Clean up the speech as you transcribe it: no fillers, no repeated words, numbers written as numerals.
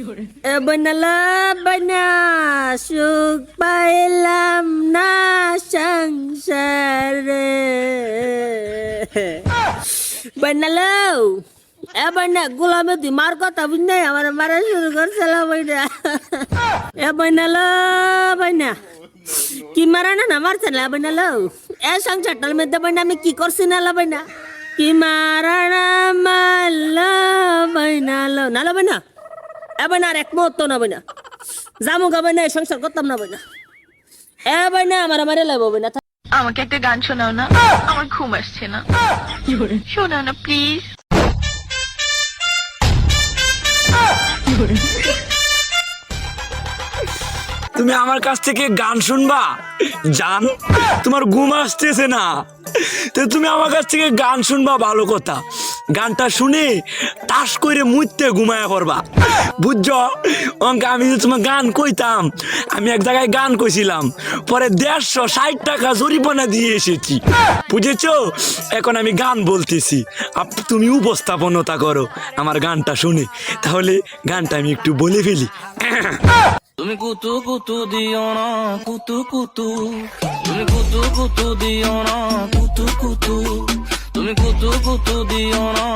এ বইনালা Bruyne সুখ পাইলাম না সংসারে বইনালো এ বইনা গোলামে তুই মার কথা বুঝ আমার মারা শুরু করছিল বইনা এ বইনালো বইনা কি মারা না মারছে না বইনালো এ সংসারটার মধ্যে বইনা আমি কি করছি না বইনা কি মারা না মারলো বইনালো নালো বইনা এ বইনা আর এক মুহূর্ত না বইনা জামু গা বইনা সংসার করতাম না বইনা এ বইনা আমার মারে লাগবো বইনা আমাকে একটা গান শোনাও না, আমার ঘুম আসছে না। শোনাও না প্লিজ। তুমি আমার কাছ থেকে গান শুনবা জান? তোমার ঘুম আসতেছে না তো তুমি আমার কাছ থেকে গান শুনবা, ভালো কথা। গানটা শুনে টাস করে মুইতে ঘুমায়া করবা, বুঝছো? অঙ্কে আমি যে তোমার গান কইতাম, আমি এক জায়গায় গান কইছিলাম, পরে 160 টাকা জরিমানা দিয়ে এসেছি, বুঝেছো? এখন আমি গান বলতেছি, তুমি উপস্থাপনতা করো আমার গানটা শুনে। তাহলে গানটা আমি একটু বলে ফেলি। তুমি কুতু কুতু দিও না কুতু কুতু, তুমি কুতু কুতু দিও না কুতু কুতু, তুমি কুতু কুতু দিও না